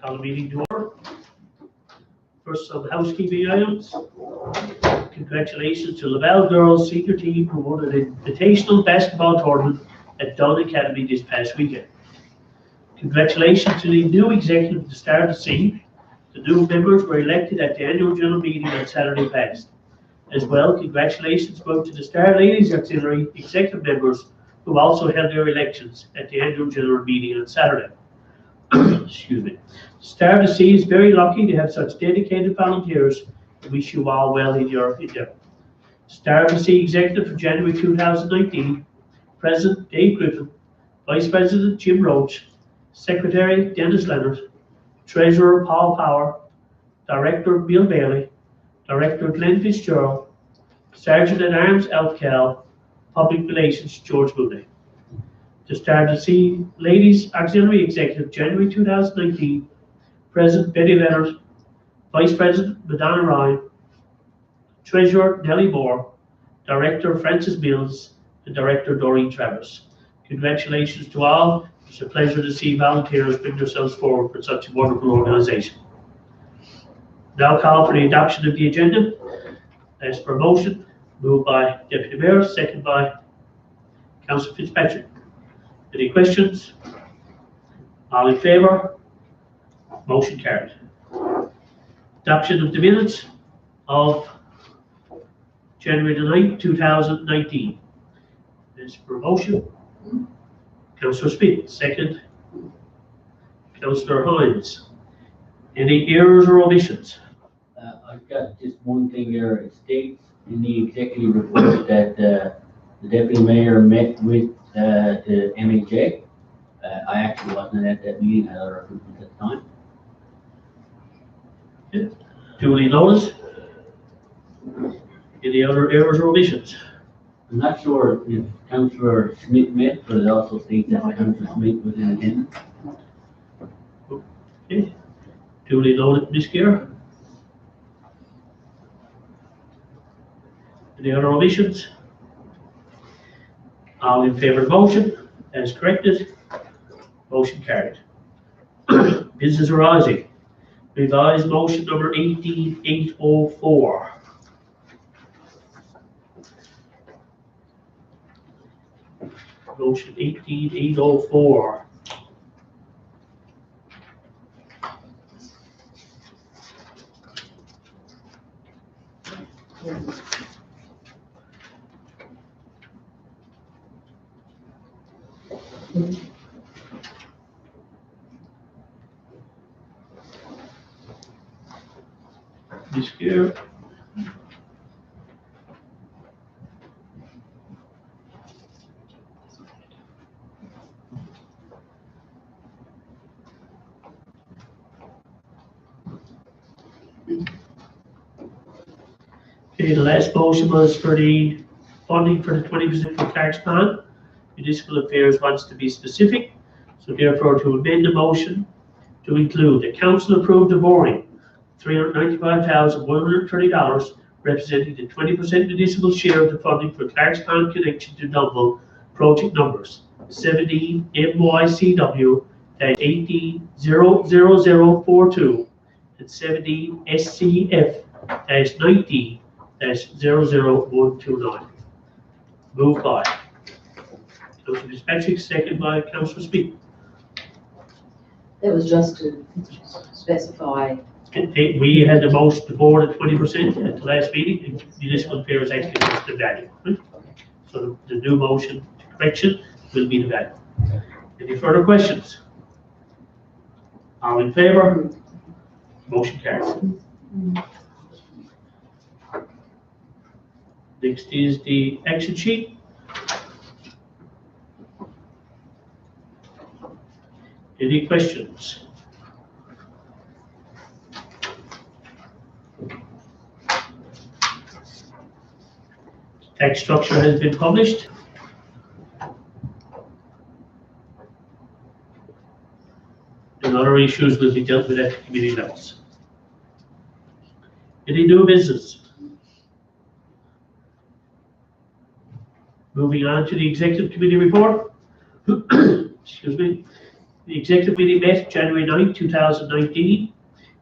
Call the meeting to order. First, some housekeeping items. Congratulations to Lavelle girls senior team who won an invitational basketball tournament at Dunn Academy this past weekend. Congratulations to the new executive of the Star of the Sea. The new members were elected at the annual general meeting on Saturday past. As well, congratulations go to the Star Ladies Auxiliary executive members who also held their elections at the annual general meeting on Saturday. Excuse me. Star of the Sea is very lucky to have such dedicated volunteers. We wish you all well in your endeavor. Star of the Sea executive for January 2019, President Dave Griffin, Vice President Jim Roach, Secretary Dennis Leonard, Treasurer Paul Power, Director Bill Bailey, Director Glenn Fitzgerald, Sergeant at Arms Alf Kell, Public Relations George Mooney. The Star of the Sea Ladies Auxiliary Executive, January 2019, President Betty Leonard, Vice President Madonna Ryan, Treasurer Nellie Moore, Director Francis Mills, and Director Doreen Travers. Congratulations to all. It's a pleasure to see volunteers bring themselves forward for such a wonderful organization. Now call for the adoption of the agenda. As for motion, moved by Deputy Mayor, second by Councillor Fitzpatrick. Any questions? All in favour? Motion carried. Adoption of the minutes of January the 9th, 2019. As for motion, Councillor Smith, second. Councillor Hines. Any errors or omissions? I've got just one thing here. It states in the executive report that the deputy mayor met with the MHA. I actually wasn't at that meeting. I had other recruitment at the time. Yeah. Duly noticed. Any other errors or omissions? I'm not sure if Councillor Smith met, but it also states that Councillor Smith was in attendance. Okay. Duly noted, Ms. Gear. Any other omissions? All in favour of the motion as corrected? Motion carried. Business arising. Revised motion number 18804. Motion 18804. Ms. Gear. Okay, the last motion was for the funding for the 20% for tax plan. Municipal Affairs wants to be specific, so therefore to amend the motion to include the council approved the borrowing $395,130 representing the 20% municipal share of the funding for tax plan connection to Dublin project numbers 17 MYCW-18-00042 and 17 SCF-19-00129. Moved by Councillor Fitzpatrick, second by Councillor Speak. That was just to specify. We had the most, the board at 20% at the last meeting, and municipal affairs actually was the value. Right? So the new motion correction will be the value. Any further questions? All in favour? Motion carries. Next is the action sheet. Any questions? Tax structure has been published. And other issues will be dealt with at committee levels. Any new business? Moving on to the executive committee report. Excuse me. The executive committee met January 9, 2019.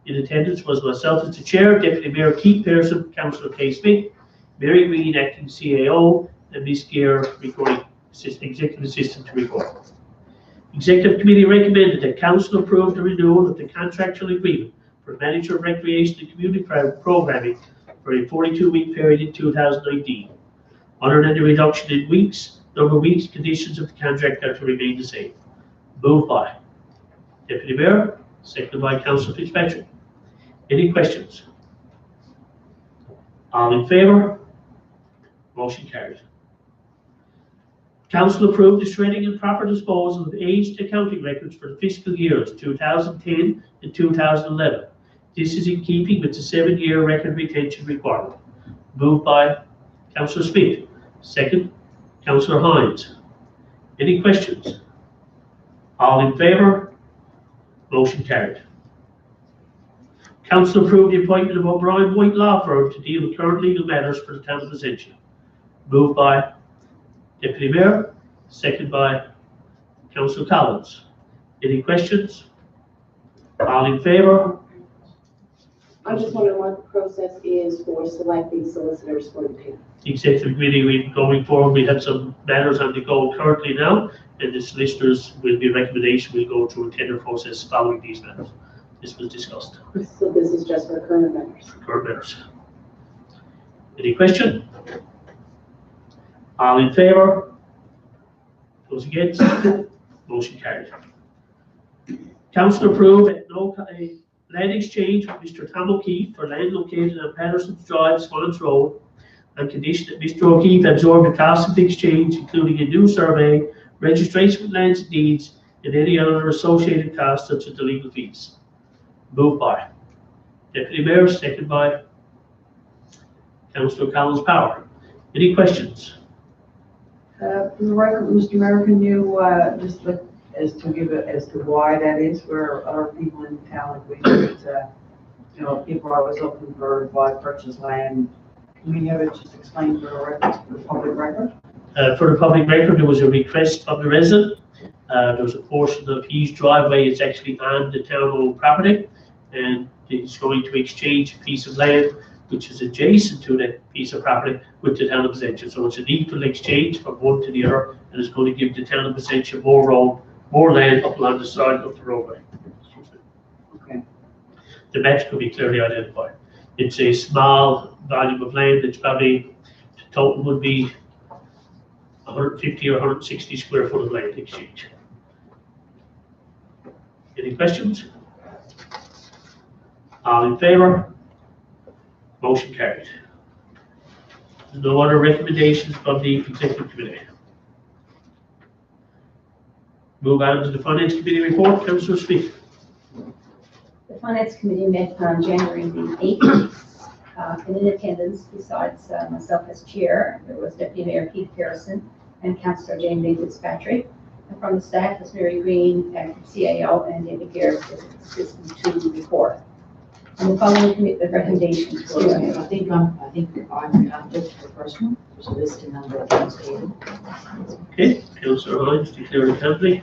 In attendance was myself as the chair, Deputy Mayor Keith Pearson, Councillor Kay Smith, Mary Green, acting CAO, and Ms. Gear, recording executive assistant to report. Executive committee recommended that council approve the renewal of the contractual agreement for manager of recreation and community programming for a 42-week period in 2019. Other than the reduction in weeks, number of weeks, conditions of the contract are to remain the same. Moved by Deputy Mayor, seconded by Councillor Fitzpatrick. Any questions? All in favour? Motion carried. Council approved the shredding and proper disposal of aged accounting records for the fiscal years 2010 and 2011. This is in keeping with the 7-year record retention requirement. Moved by Councillor Smith. Second, Councillor Hines. Any questions? All in favour? Motion carried. Council approved the appointment of O'Brien White Law Firm to deal with current legal matters for the town of Placentia. Moved by Deputy Mayor, seconded by Councillor Collins. Any questions? All in favour? I'm just wondering what the process is for selecting solicitors for the town. The executive committee, going forward, we have some matters on the go currently now, and the solicitors will be a recommendation. We'll go through a tender process following these matters. This was discussed. So this is just for current members. Current matters. Any question? All in favour? Those against? Motion carried. Council approved a land exchange with Mr. Tom O'Keefe for land located on Patterson's Drive, Swans Road, on condition that Mr. O'Keefe absorb the cost of the exchange, including a new survey, registration of lands and deeds, and any other associated costs such as the legal fees. Moved by Deputy Mayor, seconded by Councillor Collins Power. Any questions? For the record, Mr. Mayor, can you just look as to why that is, where other people in town agree that people are always looking for buy, purchase land. Can we have it just explained for the public record? For the public record, there was a request of the resident. There was a portion of his driveway is actually on the town-owned property, and he's going to exchange a piece of land which is adjacent to that piece of property with the town of Placentia. So it's an equal exchange from one to the other, and it's going to give the town of Placentia more land up along the side of the roadway. Okay. The match could be clearly identified. It's a small volume of land. It's probably, the total would be 150 or 160 square foot of land exchange. Any questions? All in favour? Motion carried. No other recommendations from the executive committee. Move on to the finance committee report. Councillor Smith. The Finance Committee met on January the 8th, and in attendance, besides myself as chair, there was Deputy Mayor Keith Pearson and Councillor James Fitzpatrick. And from the staff was Mary Green, acting CAO, and David Garrett, assistant to the report. And the following the recommendations were. I think I'm just the first one. There's a list of number of things stated. Okay, Councillor Hines, declare the company.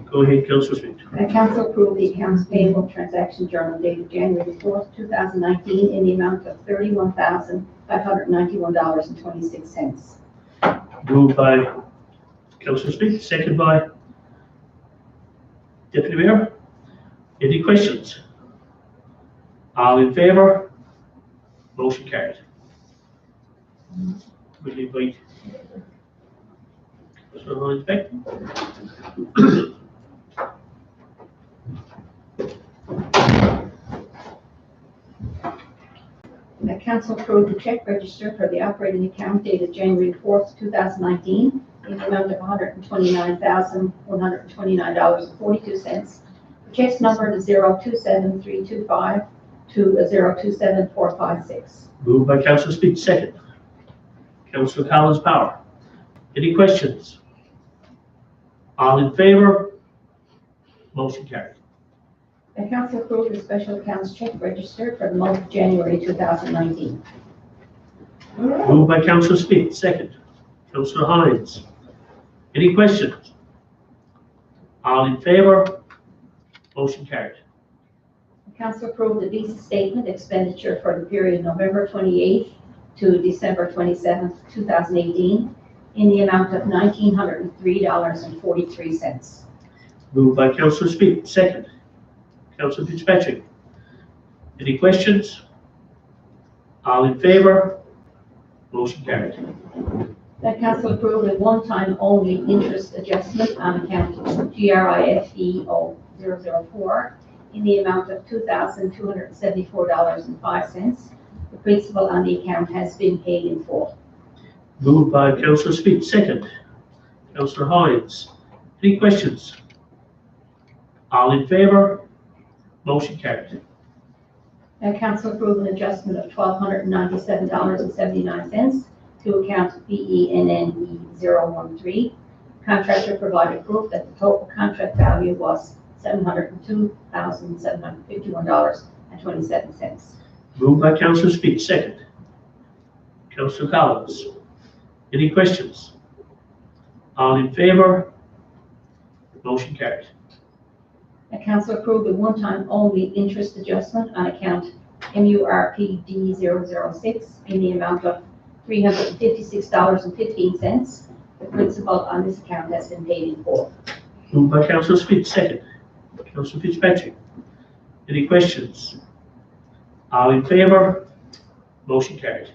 Go ahead, Councillor Smith. The council approved the accounts payable transaction journal dated January 4th, 2019 in the amount of $31,591.26. Moved by Councillor Smith, second by Deputy Mayor. Any questions? All in favour? Motion carried. Will you invite Councillor Hines back? The council approved the check register for the operating account dated January 4th, 2019 in the amount of $129,129.42. The check's numbered is 027325 to 027456. Moved by Councillor Smith, second. Councillor Collins Power. Any questions? All in favour? Motion carried. The council approved the special accounts check register for the month of January 2019. Moved by Councillor Smith, second. Councillor Hines. Any questions? All in favour? Motion carried. The council approved the visa statement expenditure for the period November 28th to December 27th, 2018, in the amount of $1,903.43. Moved by Councillor Speak, second. Councillor Fitzpatrick. Any questions? All in favour? Motion carried. That council approved a one-time only interest adjustment on account GRIFE-004 in the amount of $2,274.05. The principal on the account has been paid in full. Moved by Councillor Speak, second. Councillor Hines. Any questions? All in favour? Motion carried. That council approved an adjustment of $1,297.79 to account BENNE013. Contractor provided proof that the total contract value was $702,751.27. Moved by Councillor Speak, second. Councillor Collins. Any questions? All in favour? Motion carried. The council approved a one-time only interest adjustment on account MURPD006 in the amount of $356.15. The principal on this account has been paid in full. Moved by Councillor Speak, second. Councillor Fitzpatrick. Any questions? All in favour? Motion carried.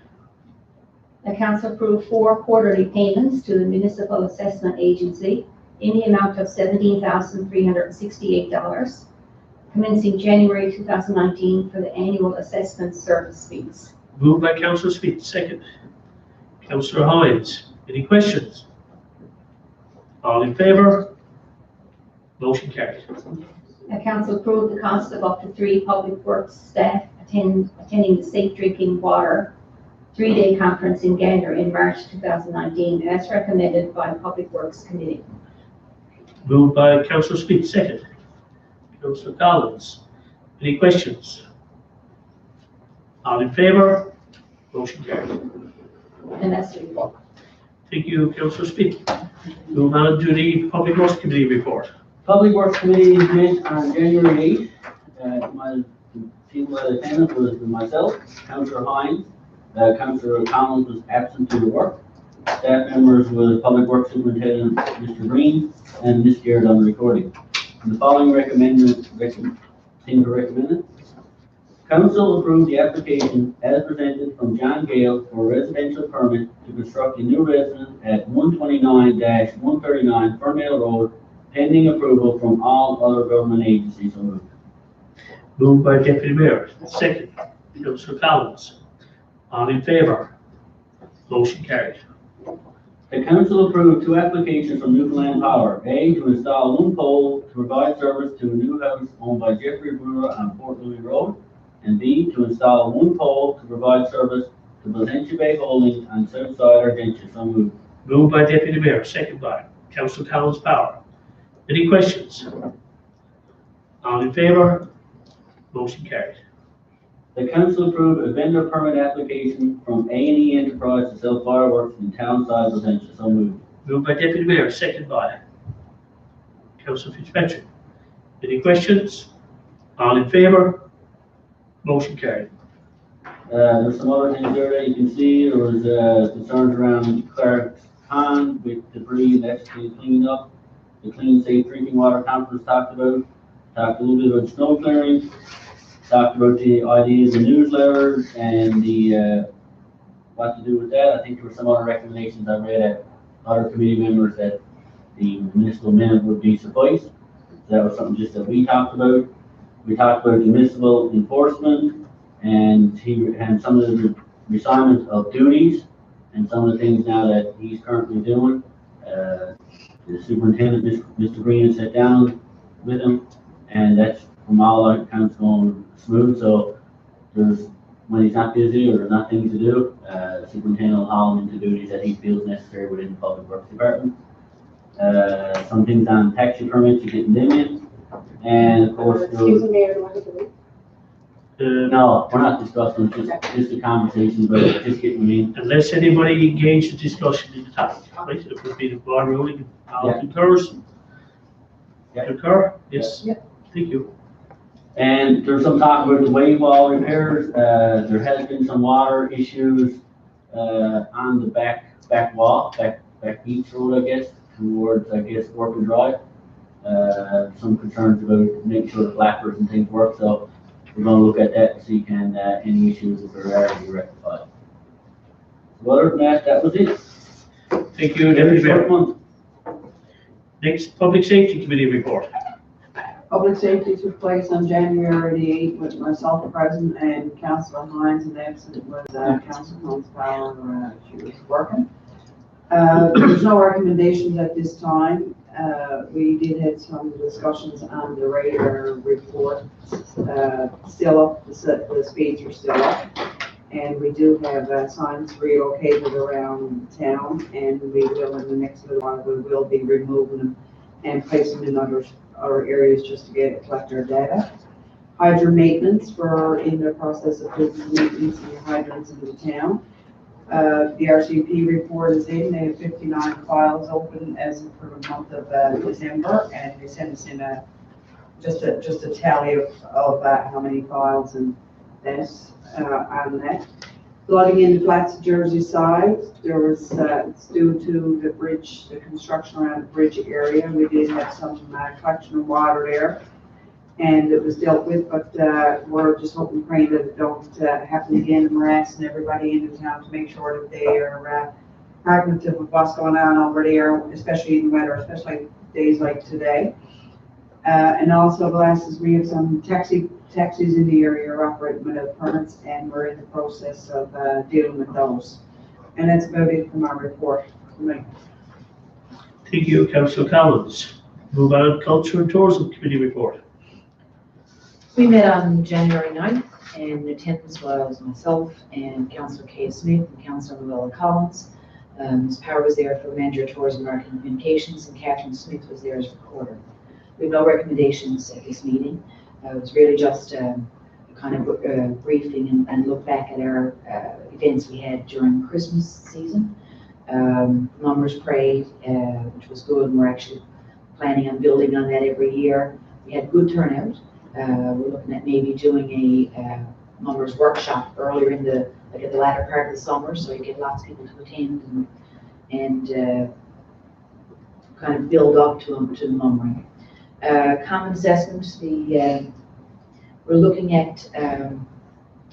The council approved 4 quarterly payments to the municipal assessment agency in the amount of $17,368, commencing January 2019 for the annual assessment service fees. Moved by Councillor Speak, second. Councillor Hines. Any questions? All in favour? Motion carried. The council approved the cost of up to 3 public works staff attending the Safe Drinking Water 3-day conference in Gander in March 2019, as recommended by the Public Works Committee. Moved by Councillor Speak, second. Councillor Collins. Any questions? All in favour? Motion carried. And that's the report. Thank you, Councillor Speak. Move on to the Public Works Committee report. Public Works Committee met on January 8th. My team attendant was myself, Councillor Hines. Councillor Collins was absent due to work. Staff members was Public Works Superintendent Mr. Green and Ms. Garrett on the recording. And the following things are recommended. Council approved the application as presented from John Gale for a residential permit to construct a new residence at 129-139 Ferndale Road, pending approval from all other government agencies. Moved by Deputy Mayor, second. Councillor Collins. All in favour? Motion carried. The council approved 2 applications from Newfoundland Power. A, to install one pole to provide service to a new house owned by Jeffrey Brewer on Port Louis Road. And B, to install one pole to provide service to Placentia Bay Holdings on south side Argentia. So moved. Moved by Deputy Mayor, second by Councillor Collins Power. Any questions? All in favour? Motion carried. The council approved a vendor permit application from A&E Enterprise to sell fireworks in town side Placentia. So moved. Moved by Deputy Mayor, second by Councillor Fitzpatrick. Any questions? All in favour? Motion carried. There's some other things there that you can see. There was concerns around Clark's Pond with debris that's being cleaned up. The Clean Safe Drinking Water Conference talked a little bit about snow clearing, talked about the ideas of newsletters and the what to do with that. I think there were some other recommendations I read at other committee members that the municipal minute would be suffice. So that was something just that we talked about. We talked about the municipal enforcement and some of the reassignment of duties and some of the things now that he's currently doing. The superintendent, Mr. Green, sat down with him, and that's from all accounts going smooth. So when he's not busy or there's not things to do, the superintendent will haul him into duties that he feels necessary within the Public Works Department. Some things on taxi permits to get them in. And of course, Excuse me, Mayor, do I have to leave? no, we're not discussing, just a conversation, but just getting them in. Unless anybody engaged in discussion in the topic. Right, it would be the ball rolling. All Yeah. concurs? Yeah. Concur? Yes. Yeah. Thank you. And there's some talk about the wave wall repairs. There has been some water issues, on the back wall, back beach road, I guess, towards, Orchid Drive. Some concerns about making sure the flappers and things work, so we're gonna look at that to see can, any issues if they're already rectified. So other than that, that was it. Thank you, Very Deputy short Mayor. month. Next, Public Safety Committee report. Public safety took place on January the 8th with myself present and Councillor Hines, and absent was Councillor Holmes Power, she was working. There's no recommendations at this time. We did have some discussions on the radar report, still up, the speeds are still up. And we do have signs relocated around town, and we will, in the next little while, we will be removing them and placing them in other areas just to collect our data. Hydrant maintenance, we're in the process of doing some maintenance in the hydrants in the town. The RCP report is in, they have 59 files open as for the month of December, and they sent us in just a tally of how many files and this on that. Flooding in the flats of Jersey side, there was, it's due to the bridge, the construction around the bridge area. We did have some collection of water there, and it was dealt with, but we're just hoping, praying that it don't happen again, and we're asking everybody in the town to make sure that they are cognitive of what's going on over there, especially in the winter, especially days like today. And also, the last is we have some taxis in the area are operating without permits, and we're in the process of dealing with those. And that's about it for my report. Thank you, Councillor Collins. Move on, Culture and Tourism Committee report. We met on January 9th, and in attendance was myself and Councillor Kay Smith and Councillor Luella Collins. Ms. Power was there for Manager of Tourism and Marketing Communications, and Catherine Smith was there as recorder. We have no recommendations at this meeting. It was really just a kind of briefing and look back at our events we had during Christmas season. Mummers Parade, which was good, and we're actually planning on building on that every year. We had good turnout. We're looking at maybe doing a Mummers workshop earlier in at the latter part of the summer, so you get lots of people to attend and kind of build up to the Mummery. Common assessment, we're looking at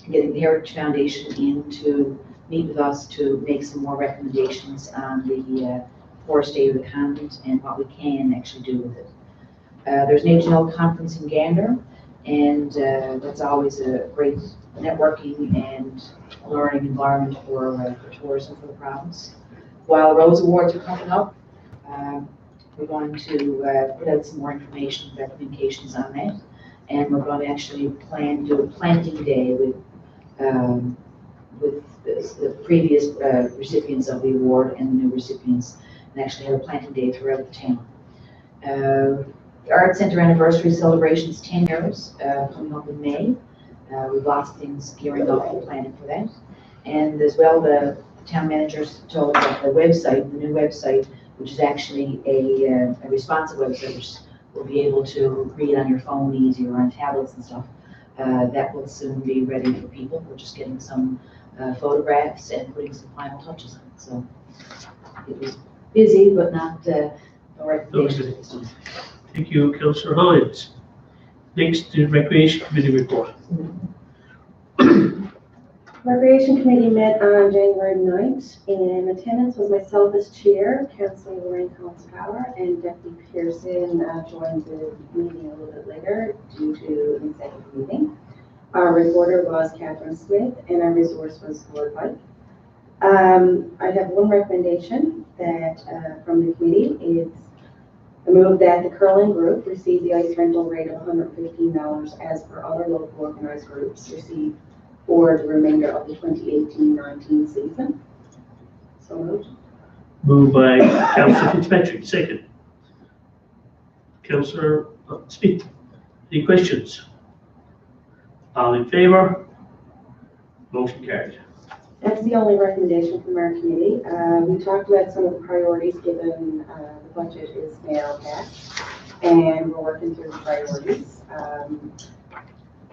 getting the Heritage Foundation in to meet with us to make some more recommendations on the forest state of the convent and what we can actually do with it. There's an HL conference in Gander, and that's always a great networking and learning environment for tourism for the province. While Rose Awards are coming up, we're going to put out some more information and recommendations on that. And we're going to actually plan to do a planting day with the previous recipients of the award and the new recipients, and actually have a planting day throughout the town. The Art Center anniversary celebrations, 10 years, coming up in May. With lots of things gearing up and planning for that. And as well, the town managers told us that the website, the new website, which is actually a responsive website, which will be able to read on your phone easy or on tablets and stuff. That will soon be ready for people. We're just getting some photographs and putting some final touches on it. So it was busy, but not no recommendations. Thank you, Councillor Hines. Next, the Recreation Committee report. Recreation Committee met on January 9th. In attendance was myself as chair, Councillor Lorraine Collins Power, and Deputy Pearson joined the meeting a little bit later due to an executive meeting. Our reporter was Catherine Smith, and our resource was Lord Pike. I have one recommendation that from the committee is I move that the curling group receive the ice rental rate of $115 as per other local organized groups receive for the remainder of the 2018-19 season. So moved. Moved by Councillor Fitzpatrick, second. Councillor Smith, any questions? All in favour? Motion carried. That's the only recommendation from our committee. We talked about some of the priorities given the budget is now passed, and we're working through the priorities.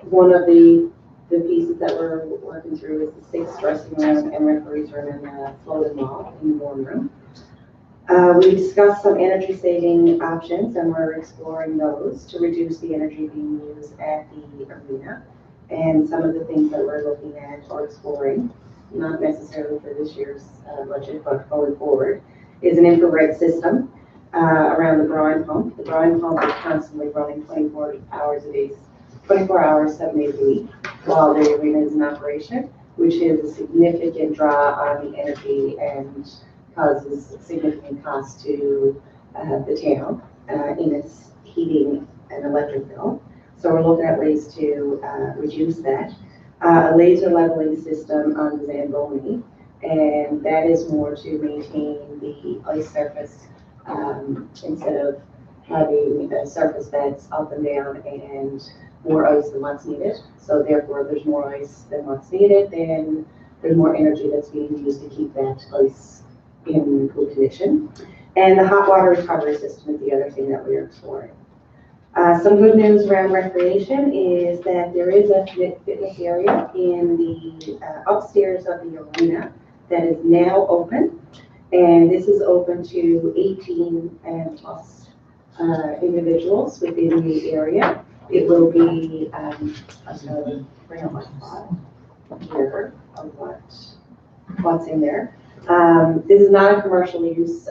One of the pieces that we're working through is the 6th dressing room and referee's room and the floating wall in the warm room. We discussed some energy saving options, and we're exploring those to reduce the energy being used at the arena. And some of the things that we're looking at or exploring, not necessarily for this year's budget, but going forward, is an infrared system around the brine pump. The brine pump is constantly running 24 hours a day, 24 hours, 7 days a week, while the arena is in operation, which is a significant draw on the energy and causes significant cost to the town in its heating and electric bill. So we're looking at ways to reduce that. A laser leveling system on the Zamboni, and that is more to maintain the ice surface instead of having a surface that's up and down and more ice than what's needed. So therefore, there's more ice than what's needed, then there's more energy that's being used to keep that ice in good condition. And the hot water recovery system is the other thing that we're exploring. Some good news around recreation is that there is a fitness area in the upstairs of the arena that is now open. And this is open to 18 and plus individuals within the area. It will be, I'm going to bring up my slide here of what's in there. This is not a commercial use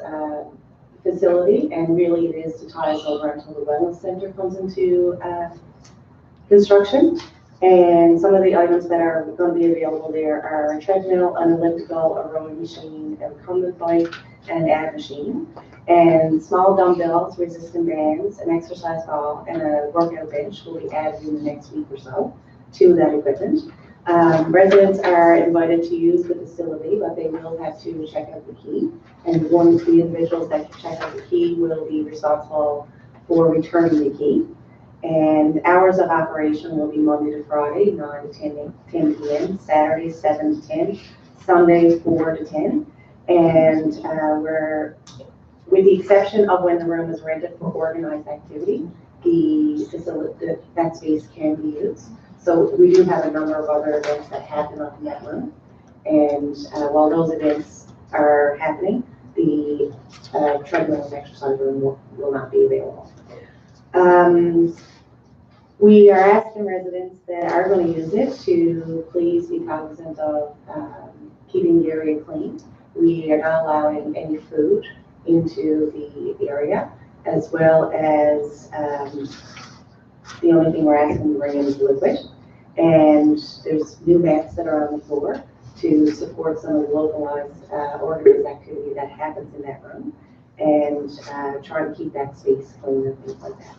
facility, and really it is to tie us over until the wellness center comes into construction. And some of the items that are going to be available there are a treadmill, an elliptical, a rowing machine, a recumbent bike, and an ad machine, and small dumbbells, resistant bands, an exercise ball, and a workout bench will be added in the next week or so to that equipment. Residents are invited to use the facility, but they will have to check out the key. And one of the individuals that check out the key will be responsible for returning the key. And hours of operation will be Monday to Friday, 9 to 10 p.m., Saturday, 7 to 10, Sunday, 4 to 10. And we're, with the exception of when the room is rented for organized activity, the facility, that space can be used. So we do have a number of other events that happen up in that room. And while those events are happening, the treadmill and exercise room will not be available. We are asking residents that are going to use it to please be cognizant of keeping the area clean. We are not allowing any food into the area, as well as the only thing we're asking to bring in is liquid. And there's new mats that are on the floor to support some of the localized organized activity that happens in that room, and try to keep that space clean and things like that.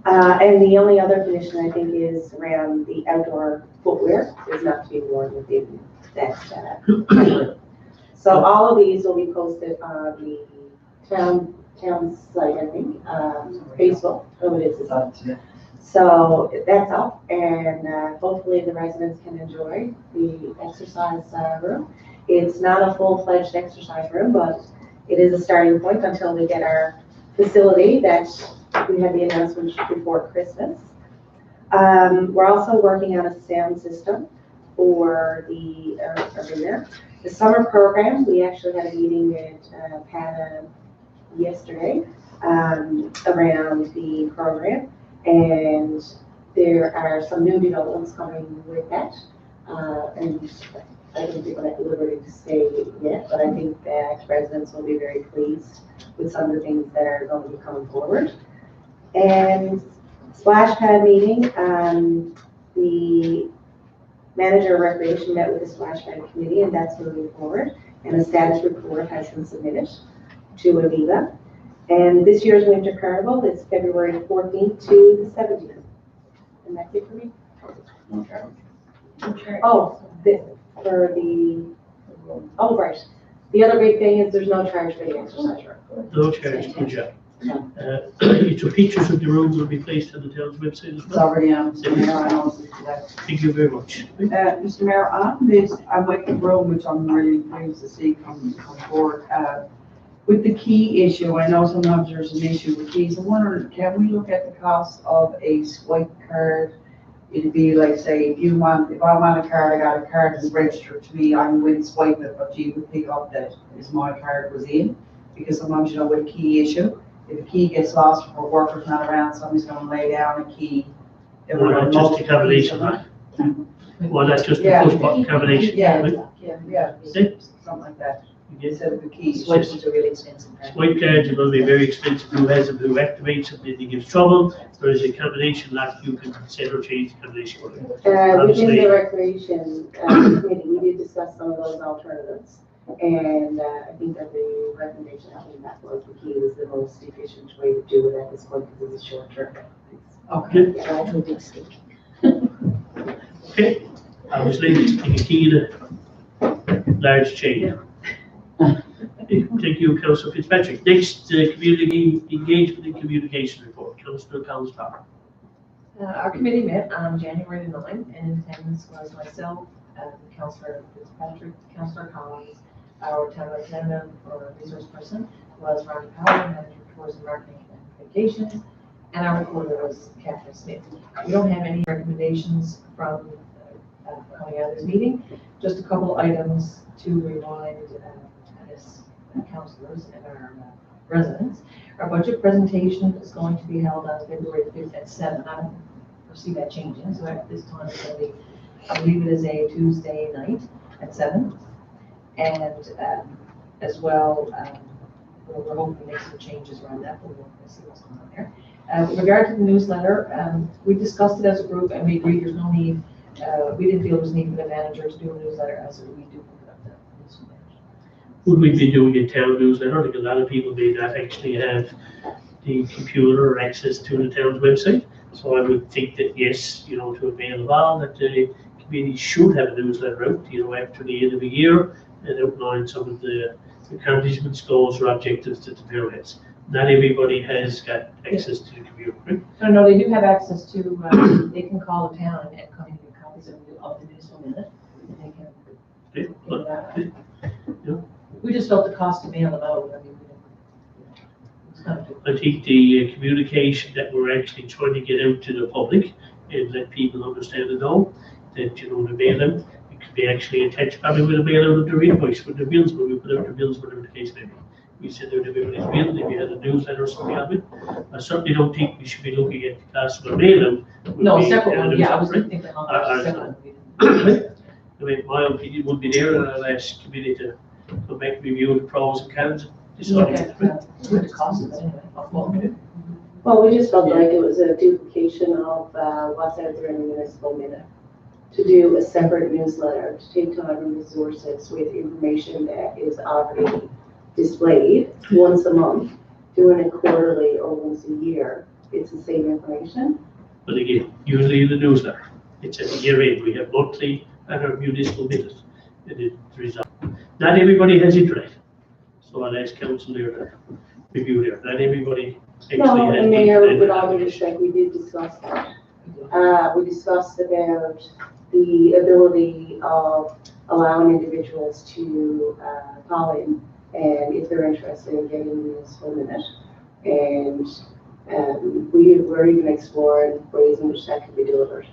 And the only other condition I think is around the outdoor footwear is not to be worn within that room. So all of these will be posted on the town site, I think, Facebook. Oh, it is up. So that's up, and hopefully the residents can enjoy the exercise room. It's not a full-fledged exercise room, but it is a starting point until we get our facility that we had the announcement before Christmas. We're also working on a sound system for the arena. The summer program, we actually had a meeting with Pat yesterday around the program, and there are some new developments coming with that. And I don't think I'm at liberty to say yet, but I think that residents will be very pleased with some of the things that are going to be coming forward. And splash pad meeting, the manager of recreation met with the splash pad committee, and that's moving forward. And a status report has been submitted to Aviva. And this year's winter carnival is February 14th to the 17th. And that's it for me. No charge. Oh, oh, right. The other big thing is there's no charge for the exercise room. No charge, good job. So pictures of the rooms will be placed on the town's website as It's well. already on, Mr. Mayor, I know it's today. Thank you very much. Mr. Mayor, on this, I went to Rome, which I'm really pleased to see come forward. With the key issue, I know sometimes there's an issue with keys. I'm wondering, can we look at the cost of a swipe card? It'd be like, say, if I want a card, I got a card that's registered to me, I'm going to swipe it, but you would pick up that is my card was in. Because sometimes, with a key issue, if a key gets lost or worker's not around, somebody's gonna lay down a key. Well, that's just a combination, right? Well, that's just a Yeah. push button combination. Yeah. right? Yeah, See? something like that, You instead of the key. Swipes are really expensive. get Swipe cards are going to be very expensive. Who has them, who activates them, if it gives trouble. There is a combination lock you can set or change the combination. Within the recreation committee, we did discuss some of those alternatives. And I think that the recommendation I came back was the key was the most efficient way to do it at this point because it's short term. Okay. Yeah, that's a big stick. Okay, obviously, it's a key in a large chain. Thank you, Councillor Fitzpatrick. Next, community engagement and communication report, Councillor Collins Power. Our committee met on January the 9th, and in attendance was myself, Councillor Fitzpatrick, Councillor Collins, our town representative or resource person was Ronnie Power, manager of tourism, marketing, and communications, and our recorder was Catherine Smith. We don't have any recommendations from coming out of this meeting, just a couple items to remind councillors and our residents. Our budget presentation is going to be held on February 5th at 7. I don't foresee that changing, so at this time it's going to be, I believe it is a Tuesday night at 7. And as well, we're hoping to make some changes around that, but we'll see what's going on there. With regard to the newsletter, we discussed it as a group and we agreed there's no need, we didn't feel there was need for the manager to do a newsletter as we do put up the newsletter. Would we be doing a town newsletter? Because a lot of people may not actually have the computer or access to the town's website. So I would think that yes, to avail of all, that the committee should have a newsletter out, after the end of the year and outline some of the accomplishments, goals or objectives that the mayor has. Not everybody has got access to the computer, right? No, they do have access to, they can call the town and come and get copies of the municipal minute. They can Okay, get but, that. yeah. We just felt the cost to mail them out. I mean, it's kind of. I think the communication that we're actually trying to get out to the public and let people understand and know that, the mail out, it could be actually attached, probably with a mail out of their invoice with their bills, when we put out their bills, whatever the case may be. We send out everybody's bill, if you had a newsletter or something of it. I certainly don't think we should be looking at the cost of a mail out. No, separate one, yeah, I was thinking about separate. I mean, my opinion would be there, and I'll ask committee to come back and review the pros and cons. Look at what it costs us anyway. Well, we just felt like it was a duplication of what's out there in the municipal minute. To do a separate newsletter, to take time and resources with information that is already displayed once a month, doing it quarterly or once a year, it's the same information. But again, usually in the newsletter, it's at the year end, we have monthly and our municipal minute. And it results. Not everybody has internet, so I'll ask council there to review there. Not everybody actually No, has and Mayor, internet. with all due respect, we did discuss that. We discussed about the ability of allowing individuals to call in and if they're interested in getting the municipal minute. And we're even exploring ways in which that could be delivered.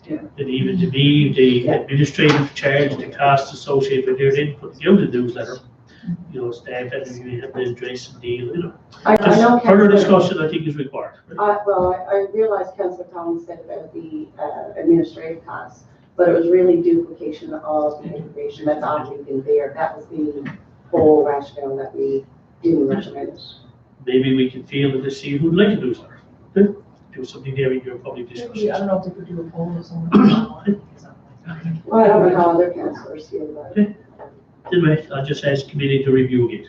And even to me, the administrative charge, the cost associated with their input, the newsletter, staff and you have to address and deal, I know. Just further discussion, I think, is required. I realized Councillor Collins said about the administrative costs, but it was really duplication of the information that's already been there. That was the whole rationale that we didn't recommend it. Maybe we can feel and to see who'd like a newsletter. Do something there in your public discussion. I don't know if they could do a poll or something. Well, I don't know how other councillors feel about it. Anyway, I'll just ask committee to review again.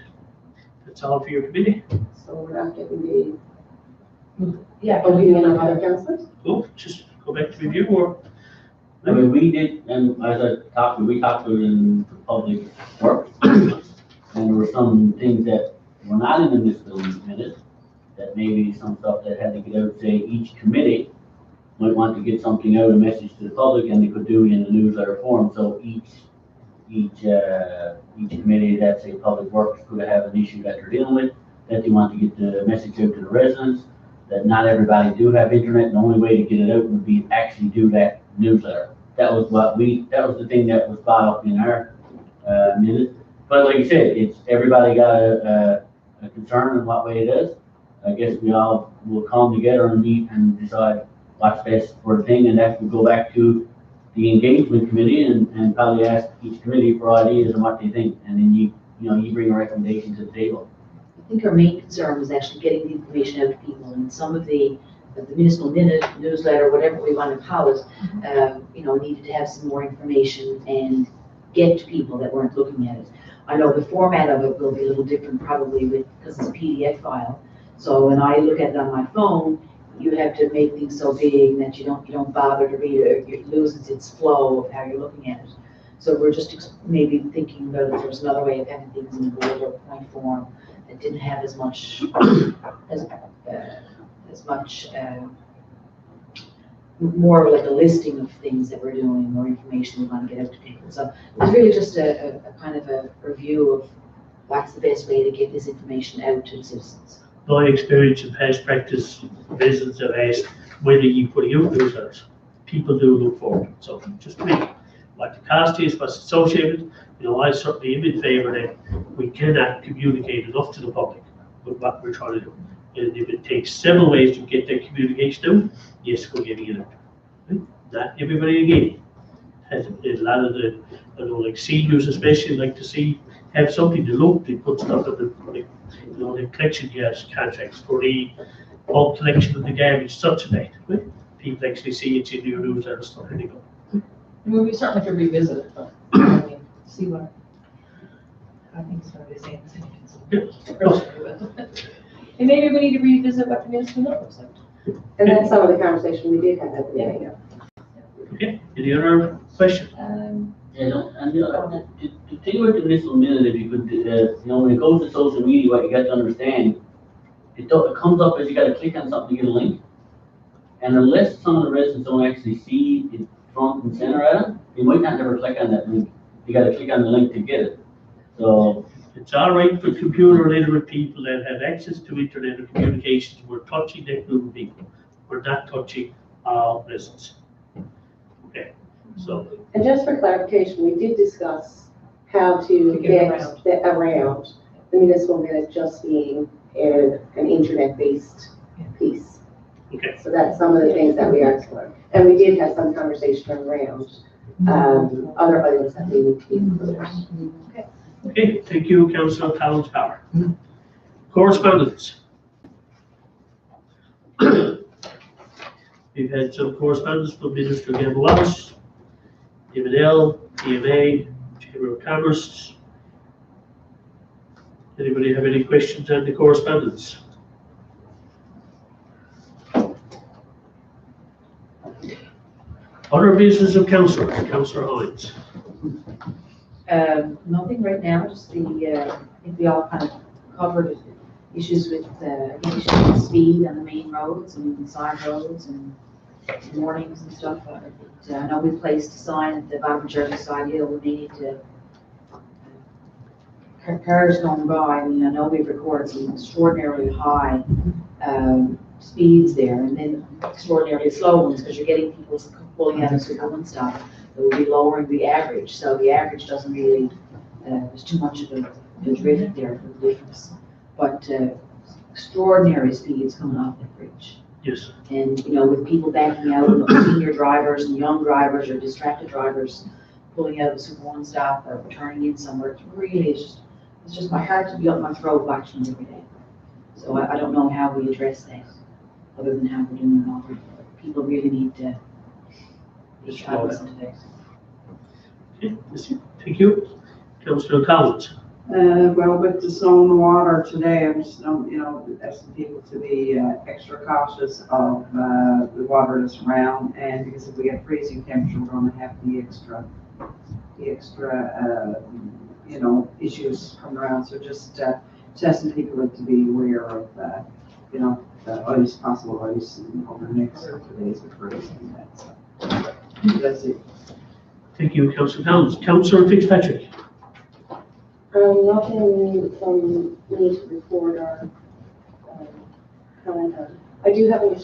That's all for your committee. So we're not getting the Yeah. opinion of other councillors? Oh, just go back to review or? I mean, we did, and we talked to in the public works, and there were some things that were not in the municipal minute, that maybe some stuff that had to get out, say, each committee might want to get something out, a message to the public, and they could do it in a newsletter form, so each committee that's a public works could have an issue that they're dealing with, that they want to get the message out to the residents, that not everybody do have internet, and the only way to get it out would be actually do that newsletter. That was the thing that was brought up in our, minute. But like you said, it's, everybody got a concern in what way it is. I guess we all will come together and meet and decide what's best for the thing, and that will go back to the engagement committee and probably ask each committee for ideas and what they think, and then you bring a recommendation to the table. I think our main concern was actually getting the information out to people, and some of the municipal minute, newsletter, whatever we want to call it, needed to have some more information and get to people that weren't looking at it. I know the format of it will be a little different probably because it's a PDF file. So when I look at it on my phone, you have to make things so big that you don't bother to read it. It loses its flow of how you're looking at it. So we're just maybe thinking about if there's another way of having things in a bullet or point form that didn't have as much more like a listing of things that we're doing, more information we want to get out to people. So it was really just a kind of a review of what's the best way to get this information out to the citizens. My experience in past practice, residents have asked whether you put out newsletters. People do look forward. So just to me, what the cost is, what's associated, I certainly am in favor that we cannot communicate enough to the public with what we're trying to do. And if it takes several ways to get that communication out, yes, we're getting it out. Not everybody again has a lot of the, like seniors especially like to have something to look, they put stuff in the collection gas contracts for the bulk collection of the garbage, such a that. Right? People actually see it in your newsletter stuff, and they go. We certainly could revisit it, but see what I think it's going to be the same. And maybe we need to revisit what the municipal note looks like. And that's some of the conversation we did have at the beginning. Okay, any other questions? And the thing with the municipal minute, if you could, when it goes to social media, what you got to understand, it comes up as you got to click on something to get a link. And unless some of the residents don't actually see it front and center at them, they might not ever click on that link. You got to click on the link to get it. So it's all right for computer literate people that have access to internet and communications. We're touching that group of people. We're not touching all residents. Okay, so. And just for clarification, we did discuss how to get around the municipal minute just being an internet-based piece. Okay. So that's some of the things that we are exploring. And we did have some conversation around other items that we need to be included. Okay, thank you, Councillor Collins Power. Correspondence. We've had some correspondence from Minister Gamble Wallace, M&L, PMA, Chamber of Commerce. Anybody have any questions on the correspondence? Other business of council, Councillor Hines. Nothing right now, just I think we all kind of covered issues with speed on the main roads and side roads and warnings and stuff. I know we placed a sign at the bottom of Jersey Side Hill. We may need to, cars going by. I mean, I know we've recorded some extraordinarily high speeds there, and then extraordinarily slow ones, because you're getting people pulling out of school and stuff. It will be lowering the average, so the average doesn't really, there's too much of a drift there for the difference. But extraordinary speeds coming off that bridge. Yes. And, with people backing out, senior drivers and young drivers or distracted drivers pulling out of Super One stop or turning in somewhere, it's just my heart to be up my throat watching every day. So I don't know how we address that, other than how we're doing it all. People really need to be cognizant of that. Okay, thank you. Councillor Collins. Well, with the snow and the water today, I'm just, asking people to be extra cautious of the water that's around, and because if we get freezing temperature, we're going to have the extra, issues coming around. So just asking people to be aware of Ice, possible ice over the next 2 days before this and that, so. That's it. Thank you, Councillor Collins. Councillor Fitzpatrick. Nothing from me to report or comment on. I do have a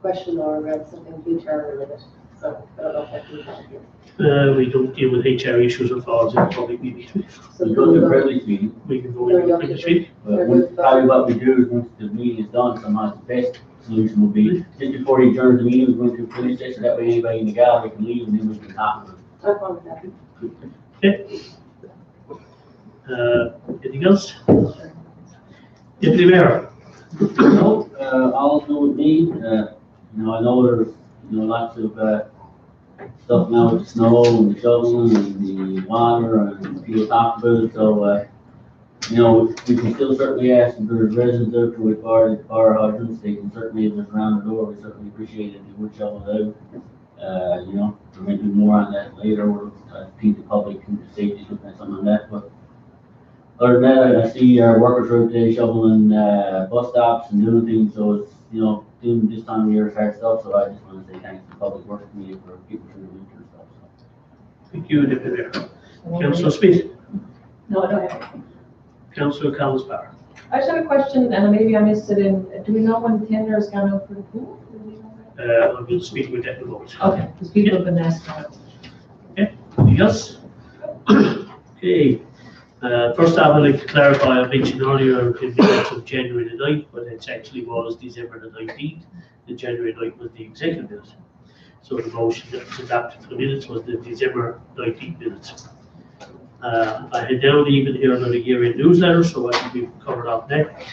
question or something HR related, so I don't know if I can help you. We don't deal with HR issues or files in a public meeting. So We go to a privilege meeting, We can go into a privilege meeting. but probably what we do is once the meeting is done, sometimes the best solution would be, just before you adjourn the meeting, we go to a privilege session, that way anybody in the gallery can leave and then we can talk to them. I'm fine with that. Okay. Anything else? Deputy Mayor. No, all do with me, I know there's, lots of, stuff now with the snow and the shoveling and the water and people talk about it, so, we can still certainly ask if there's residents out there with fire hydrants, they can certainly, if there's around the door, we certainly appreciate it, if they would shovel it out. We're going to do more on that later, I think the public and the safety is looking at something on that, but other than that, I see our workers out there shoveling, bus stops and doing things, so it's, doing this time of year is hard stuff, so I just want to say thanks to the Public Works Committee for people through the winter and stuff, so. Thank you, Deputy Mayor. Councillor Smith. No, I don't have anything. Councillor Collins Power. I just have a question, and maybe I missed it in, do we know when the tender is going out for the pool? Do we know that? I'm going to speak with that in a moment. Okay, because people have been asking. Anything else? Okay. First off, I'd like to clarify, I mentioned earlier in minutes of January the 9th, but it actually was December the 19th. The January 9th was the executive minute. So the motion that was adopted for the minutes was the December 19th minutes. I had down even here another year-end newsletter, so I think we've covered off that.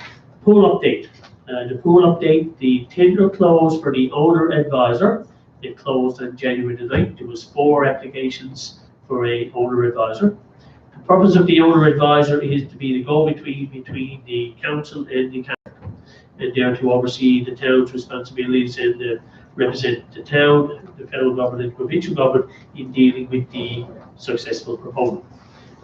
Pool update. The pool update, the tender closed for the owner advisor. It closed on January the 9th. There was 4 applications for a owner advisor. The purpose of the owner advisor is to be the go-between between the council and the contractor, and there to oversee the town's responsibilities and represent the town, the federal government, and provincial government in dealing with the successful proposal.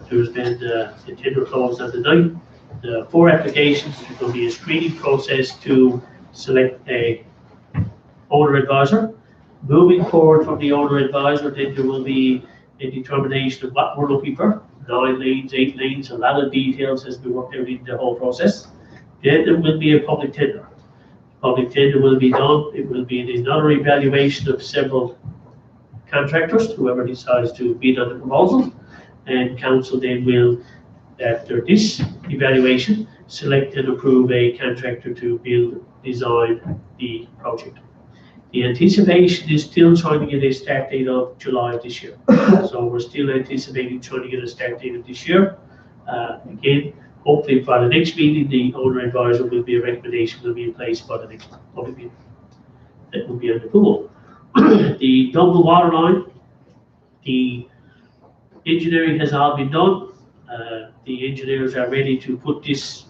There's been the tender closed on the 9th. The 4 applications, there will be a screening process to select a owner advisor. Moving forward from the owner advisor, then there will be a determination of what we're looking for. 9 lanes, 8 lanes, a lot of details has been worked out in the whole process. Then there will be a public tender. Public tender will be done. It will be another evaluation of several contractors, whoever decides to bid on the proposal. And council then will, after this evaluation, select and approve a contractor to build, design the project. The anticipation is still trying to get a start date of July of this year. So we're still anticipating trying to get a start date of this year. Again, hopefully by the next meeting, the owner advisor will be a recommendation will be in place by the next public meeting. That will be on the pool. The double water line, the engineering has all been done. The engineers are ready to put this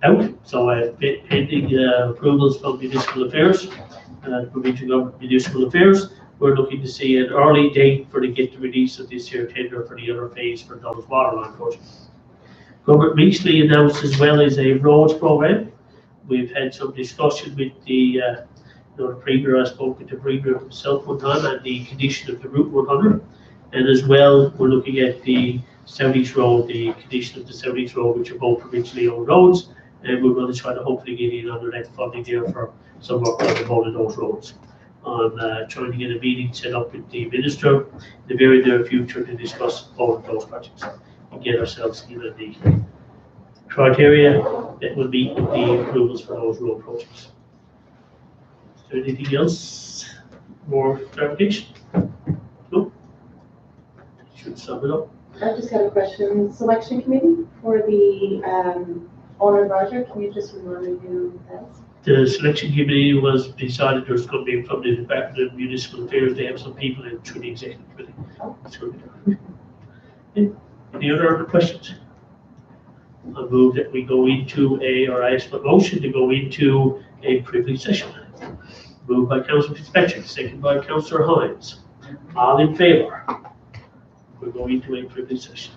out. So I've been pending approvals from municipal affairs, provincial government municipal affairs. We're looking to see an early date for to get the release of this here tender for the other phase for Dublin water line project. Government recently announced as well as a roads program. We've had some discussion with the Premier. I spoke with the Premier himself one time on the condition of the Route 100. And as well, we're looking at the Southeast Road, the condition of the Southeast Road, which are both provincially owned roads. And we're going to try to hopefully get in under that funding there for some work on both of those roads. I'm trying to get a meeting set up with the Minister in the very near future to discuss both of those projects and get ourselves given the criteria that will meet the approvals for those road projects. Is there anything else? More clarification? No? Should sum it up. I just got a question. Selection committee for the owner advisor, can you just remind me who that's? The selection committee was decided there's going to be from the Department of Municipal Affairs. They have some people in through the executive committee. So, any other questions? I move that we go into or I ask for motion to go into a privilege session. Moved by Councillor Fitzpatrick, second by Councillor Hines. All in favor? We're going into a privilege session.